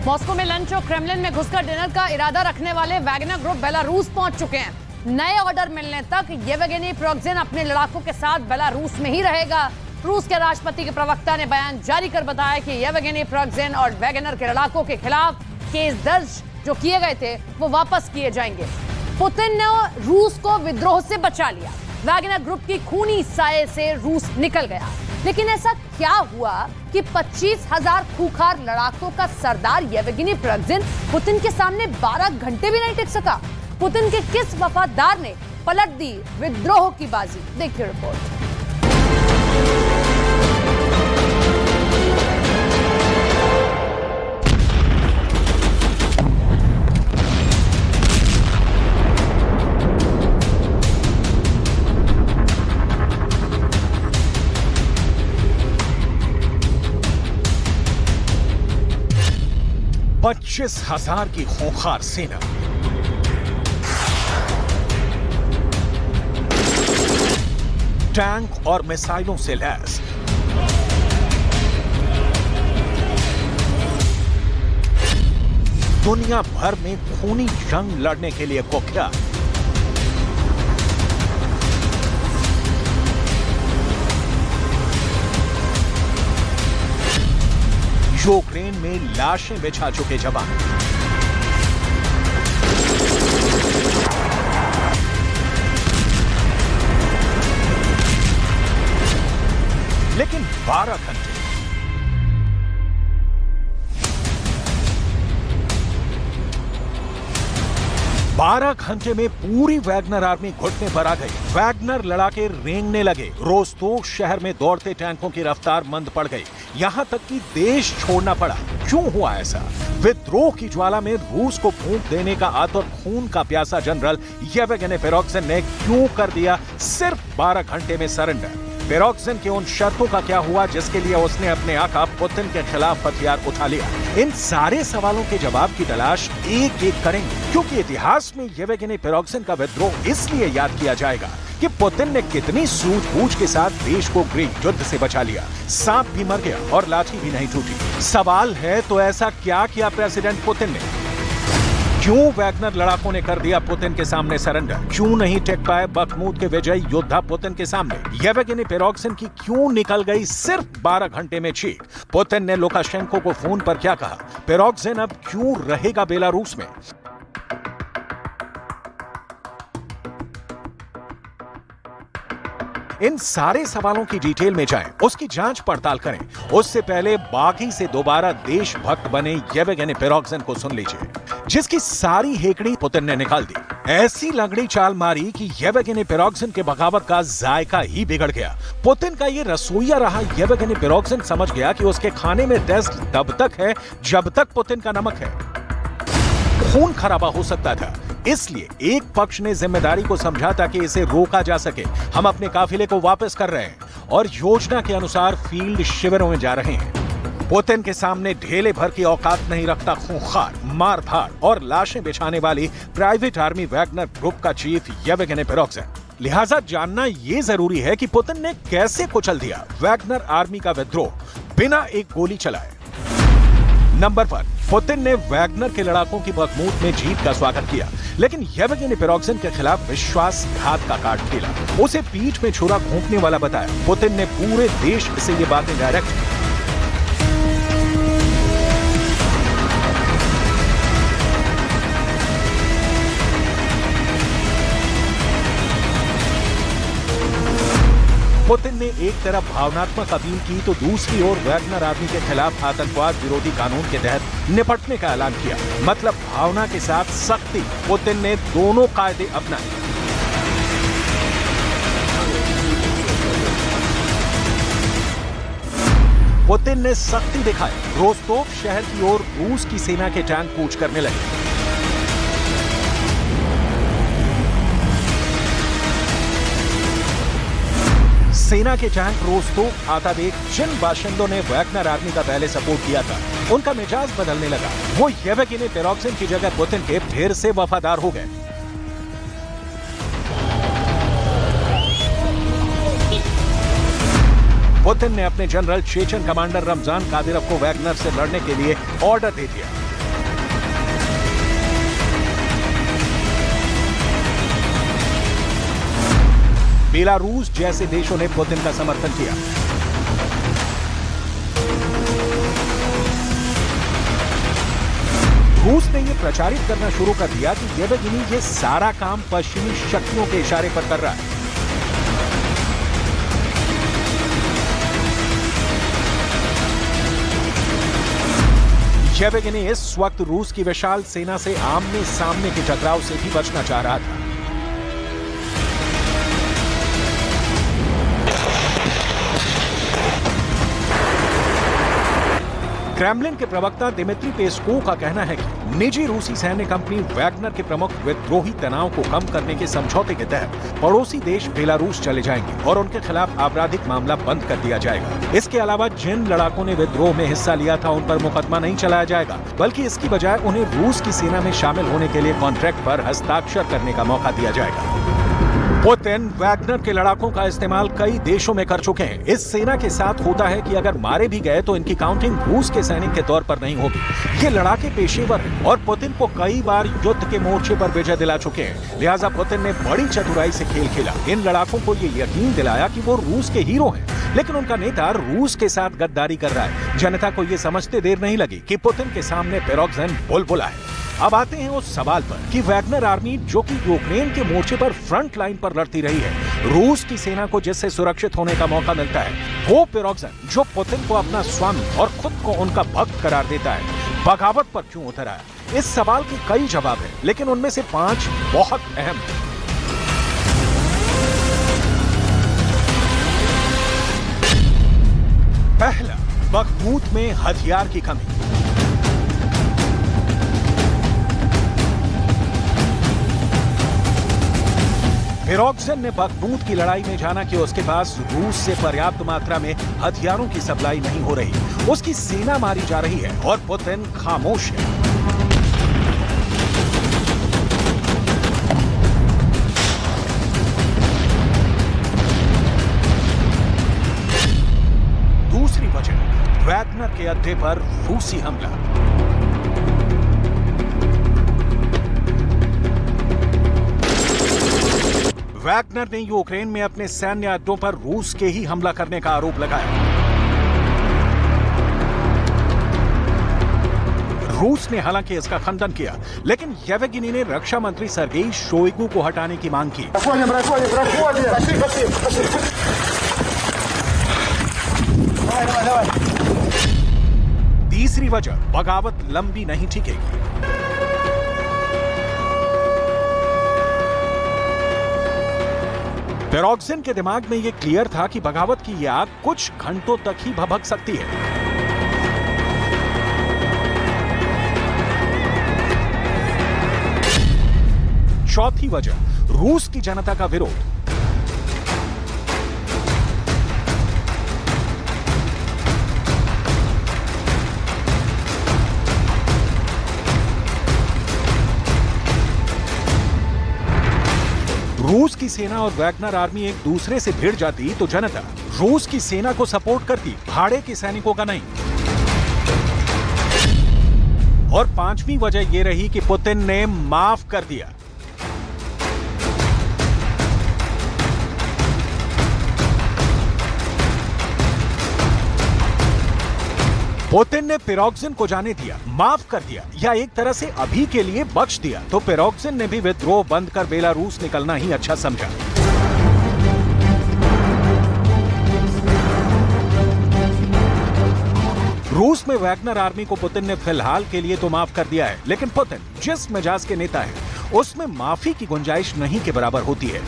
Moscow में lunch और Kremlin में घुसकर डिनर का इरादा रखने वाले वैगनर ग्रुप बेलारूस पहुंच चुके हैं। नए ऑर्डर मिलने तक येवगेनी प्रिगोजिन अपने लड़ाकों के साथ बेलारूस में ही रहेगा। रूस के राष्ट्रपति के प्रवक्ता ने बयान जारी कर बताया कि येवगेनी प्रिगोजिन और वैगनर के लड़ाकों के खिलाफ केस दर्ज जो किए गए थे वो वापस किए जाएंगे। पुतिन ने रूस को विद्रोह से बचा लिया। वैगनर ग्रुप की खूनी साये से रूस निकल गया। लेकिन ऐसा क्या हुआ कि 25,000 खूंखार लड़ाकों का सरदार येवगेनी प्रिगोजिन पुतिन के सामने 12 घंटे भी नहीं टिक सका? पुतिन के किस वफादार ने पलट दी विद्रोह की बाजी? देखिए रिपोर्ट। पच्चीस 25,000 की खूंखार सेना, टैंक और मिसाइलों से लैस, दुनिया भर में खूनी जंग लड़ने के लिए कुख्यात। यूक्रेन में लाशें बिछा चुके जवान, लेकिन 12 घंटे में पूरी वैगनर आर्मी घुटने पर आ गई। वैगनर लड़ाके रेंगने लगे। रोस्तोव शहर में दौड़ते टैंकों की रफ्तार मंद पड़ गई, यहां तक कि देश छोड़ना पड़ा। क्यों हुआ ऐसा? विद्रोह की ज्वाला में रूस को फूंक देने का आतुर खून का प्यासा जनरल येवगेनी प्रिगोजिन ने क्यों कर दिया सिर्फ 12 घंटे में सरेंडर? प्रिगोजिन की उन शर्तों का क्या हुआ जिसके लिए उसने अपने आका पुतिन के खिलाफ हथियार उठा लिया? इन सारे सवालों के जवाब की तलाश एक एक करेंगे, क्योंकि इतिहास में येवगेनी प्रिगोजिन का विद्रोह इसलिए याद किया जाएगा कि पुतिन ने कितनी सूझबूझ के साथ देश को गृह युद्ध से बचा लिया। सांप भी मर गया और लाठी भी नहीं टूटी। सवाल है, तो ऐसा क्या किया प्रेसिडेंट पुतिन ने? क्यों वैगनर लड़ाकों ने कर दिया पुतिन के सामने सरेंडर? क्यों नहीं टिक पाए बखमूत के विजयी योद्धा पुतिन के सामने? येवगेनी प्रिगोजिन की क्यों निकल गई सिर्फ 12 घंटे में चीख? पुतिन ने लुकाशेंको को फोन पर क्या कहा? प्रिगोजिन अब क्यों रहेगा बेलारूस में? इन सारे सवालों की डिटेल में जाएं, उसकी जांच पड़ताल करें। उससे पहले बागी से दोबारा देशभक्त बने येवगेनी प्रिगोजिन को सुन लीजिए, जिसकी सारी हेकड़ी पुतिन ने निकाल दी। ऐसी लंगड़ी चाल मारी कि येवगेनी प्रिगोजिन के बगावत का जायका ही बिगड़ गया। पुतिन का ये रसोईया रहा येवगेनी प्रिगोजिन समझ गया कि उसके खाने में टेस्ट तब तक है जब तक पुतिन का नमक है। खून खराबा हो सकता था, इसलिए एक पक्ष ने जिम्मेदारी को समझा ताकि इसे रोका जा सके। हम अपने काफिले को वापस कर रहे हैं और योजना के अनुसार फील्ड शिविरों में जा रहे हैं। पुतिन के सामने ढेले भर की औकात नहीं रखता खूंखार, मारधाड़ और लाशें बिछाने वाली प्राइवेट आर्मी वैगनर ग्रुप का चीफ येवगेनी प्रिगोजिन। लिहाजा जानना यह जरूरी है कि पुतिन ने कैसे कुचल दिया वैगनर आर्मी का विद्रोह बिना एक गोली चलाए। नंबर पर पुतिन ने वैगनर के लड़ाकों की बखमूत में जीत का स्वागत किया, लेकिन येवगेनी प्रिगोजिन के खिलाफ विश्वासघात का कार्ड खेला। उसे पीठ में छुरा घोंपने वाला बताया। पुतिन ने पूरे देश से ये बातें डायरेक्ट की। पुतिन ने एक तरफ भावनात्मक अपील की तो दूसरी ओर वैगनर आर्मी के खिलाफ आतंकवाद विरोधी कानून के तहत निपटने का ऐलान किया। मतलब भावना के साथ सख्ती। पुतिन ने दोनों कायदे अपनाए। पुतिन ने सख्ती दिखाई। रोस्तोव शहर की ओर रूस की सेना के टैंक कूच करने लगे। सेना के टैंक रोस्तोव आता देख जिन बाशिंदों ने वैगनर आर्मी का पहले सपोर्ट किया था, उनका मिजाज बदलने लगा। वो येवगेनी प्रिगोजिन की जगह पुतिन के फिर से वफादार हो गए। पुतिन ने अपने general Chechen commander Ramzan Kadyrov को वैगनर से लड़ने के लिए ऑर्डर दे दिया। बेलारूस जैसे देशों ने पुतिन का समर्थन किया। रूस ने यह प्रचारित करना शुरू कर दिया कि येवगेनी ये सारा काम पश्चिमी शक्तियों के इशारे पर कर रहा है। येवगेनी इस वक्त रूस की विशाल सेना से आमने सामने के टकराव से भी बचना चाह रहा था। क्रेमलिन के प्रवक्ता दिमित्री पेस्कोव का कहना है कि निजी रूसी सैन्य कंपनी वैगनर के प्रमुख विद्रोही तनाव को कम करने के समझौते के तहत पड़ोसी देश बेलारूस चले जाएंगे और उनके खिलाफ आपराधिक मामला बंद कर दिया जाएगा। इसके अलावा जिन लड़ाकों ने विद्रोह में हिस्सा लिया था उन पर मुकदमा नहीं चलाया जाएगा, बल्कि इसकी बजाय उन्हें रूस की सेना में शामिल होने के लिए कॉन्ट्रैक्ट पर हस्ताक्षर करने का मौका दिया जाएगा। पुतिन वैगनर के लड़ाकों का इस्तेमाल कई देशों में कर चुके हैं। इस सेना के साथ होता है कि अगर मारे भी गए तो इनकी काउंटिंग रूस के सैनिक के तौर पर नहीं होगी। ये लड़ाके पेशेवर हैं और पुतिन को कई बार युद्ध के मोर्चे पर विजय दिला चुके हैं। लिहाजा पुतिन ने बड़ी चतुराई से खेल खेला। इन लड़ाकों को ये यकीन दिलाया कि वो रूस के हीरो हैं, लेकिन उनका नेता रूस के साथ गद्दारी कर रहा है। जनता को ये समझते देर नहीं लगी कि पुतिन के सामने पिरोग्जिन बुलबुला है। अब आते हैं उस सवाल पर कि वैगनर आर्मी, जो कि यूक्रेन के मोर्चे पर फ्रंट लाइन पर लड़ती रही है, रूस की सेना को जिससे सुरक्षित होने का मौका मिलता है, वो पिरोग्जिन जो पुतिन को अपना स्वामी और खुद को उनका भक्त करार देता है, बगावत पर क्यों उतर आया? इस सवाल के कई जवाब हैं, लेकिन उनमें से 5 बहुत अहम हैं। पहला, बखमूत में हथियार की कमी। पिरोग्जिन ने बखमूत की लड़ाई में जाना कि उसके पास रूस से पर्याप्त मात्रा में हथियारों की सप्लाई नहीं हो रही, उसकी सेना मारी जा रही है और पुतिन खामोश है। दूसरी वजह, वैगनर के अड्डे पर रूसी हमला। वैगनर ने यूक्रेन में अपने सैन्य अड्डों पर रूस के ही हमला करने का आरोप लगाया। रूस ने हालांकि इसका खंडन किया, लेकिन येवगेनी ने रक्षा मंत्री सर्गेई शोइगु को हटाने की मांग की। तीसरी वजह, बगावत लंबी नहीं टिकेगी। पिरोग्जिन के दिमाग में यह क्लियर था कि बगावत की यह आग कुछ घंटों तक ही भभक सकती है। चौथी वजह, रूस की जनता का विरोध। रूस की सेना और वैगनर आर्मी एक दूसरे से भिड़ जाती तो जनता रूस की सेना को सपोर्ट करती, भाड़े के सैनिकों का नहीं। और पांचवी वजह यह रही कि पुतिन ने माफ कर दिया। पुतिन ने पिरोग्जिन को जाने दिया, माफ कर दिया, या एक तरह से अभी के लिए बख्श दिया, तो पिरोग्जिन ने भी विद्रोह बंद कर बेलारूस निकलना ही अच्छा समझा। रूस में वैगनर आर्मी को पुतिन ने फिलहाल के लिए तो माफ कर दिया है, लेकिन पुतिन जिस मिजाज के नेता है, उसमें माफी की गुंजाइश नहीं के बराबर होती है।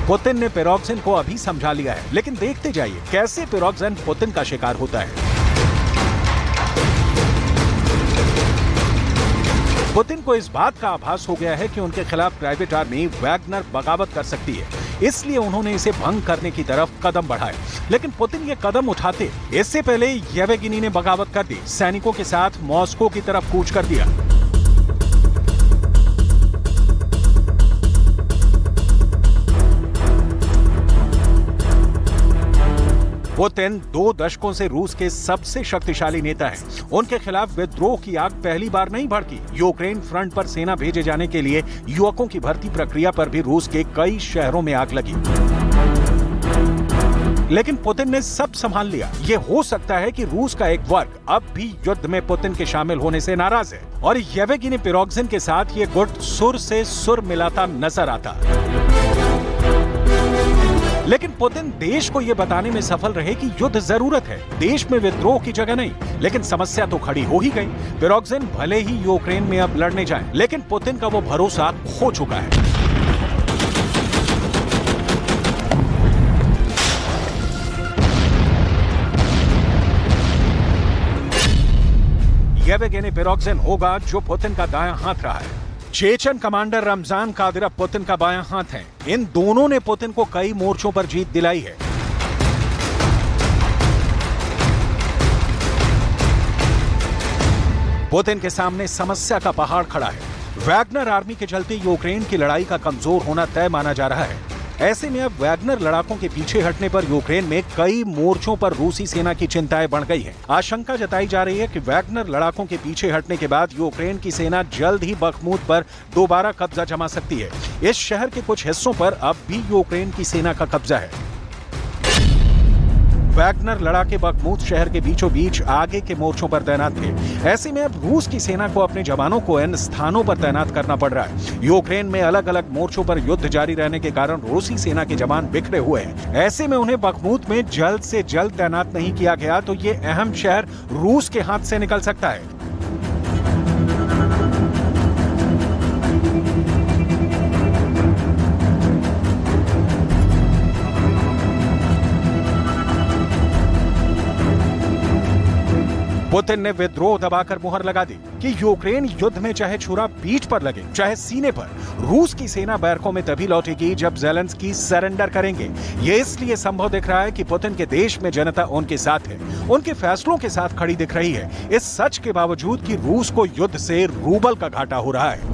पुतिन ने पिरोग्जिन को अभी समझा लिया है, लेकिन देखते जाइए कैसे पिरोग्जिन पुतिन का शिकार होता है। पुतिन को इस बात का आभास हो गया है कि उनके खिलाफ प्राइवेट आर्मी वैगनर बगावत कर सकती है, इसलिए उन्होंने इसे भंग करने की तरफ कदम बढ़ाए। लेकिन पुतिन ये कदम उठाते इससे पहले येवगेनी ने बगावत कर दी, सैनिकों के साथ मॉस्को की तरफ कूच कर दिया। पुतिन 2 दशकों से रूस के सबसे शक्तिशाली नेता हैं। उनके खिलाफ विद्रोह की आग पहली बार नहीं भड़की। यूक्रेन फ्रंट पर सेना भेजे जाने के लिए युवकों की भर्ती प्रक्रिया पर भी रूस के कई शहरों में आग लगी। लेकिन पुतिन ने सब संभाल लिया। ये हो सकता है कि रूस का एक वर्ग अब भी युद्ध में पुतिन के शामिल होने से नाराज है और येवगेनी प्रिगोजिन के साथ ये गुट सुर से सुर मिलाता नजर आता। लेकिन पुतिन देश को यह बताने में सफल रहे कि युद्ध जरूरत है, देश में विद्रोह की जगह नहीं। लेकिन समस्या तो खड़ी हो ही गई। प्रिगोजिन भले ही यूक्रेन में अब लड़ने जाएं, लेकिन पुतिन का वो भरोसा खो चुका है। येवगेनी प्रिगोजिन होगा जो पुतिन का दायां हाथ रहा है। Chechen commander Ramzan Kadyrov Putin का बायां हाथ हैं। इन दोनों ने पुतिन को कई मोर्चों पर जीत दिलाई है। पुतिन के सामने समस्या का पहाड़ खड़ा है। वैगनर आर्मी के चलते यूक्रेन की लड़ाई का कमजोर होना तय माना जा रहा है। ऐसे में अब वैगनर लड़ाकों के पीछे हटने पर यूक्रेन में कई मोर्चों पर रूसी सेना की चिंताएं बढ़ गई हैं। आशंका जताई जा रही है कि वैगनर लड़ाकों के पीछे हटने के बाद यूक्रेन की सेना जल्द ही बखमूत पर दोबारा कब्जा जमा सकती है। इस शहर के कुछ हिस्सों पर अब भी यूक्रेन की सेना का कब्जा है। वैगनर लड़ाके बखमूत शहर के बीचों बीच आगे के मोर्चों पर तैनात थे। ऐसे में अब रूस की सेना को अपने जवानों को इन स्थानों पर तैनात करना पड़ रहा है। यूक्रेन में अलग अलग मोर्चों पर युद्ध जारी रहने के कारण रूसी सेना के जवान बिखरे हुए हैं। ऐसे में उन्हें बखमूत में जल्द से जल्द तैनात नहीं किया गया तो ये अहम शहर रूस के हाथ से निकल सकता है। पुतिन ने विद्रोह दबाकर मुहर लगा दी कि यूक्रेन युद्ध में चाहे छुरा पीठ पर लगे चाहे सीने पर, रूस की सेना बैरकों में तभी लौटेगी जब ज़ेलेंस्की सरेंडर करेंगे। ये इसलिए संभव दिख रहा है कि पुतिन के देश में जनता उनके साथ है, उनके फैसलों के साथ खड़ी दिख रही है। इस सच के बावजूद कि रूस को युद्ध से रूबल का घाटा हो रहा है।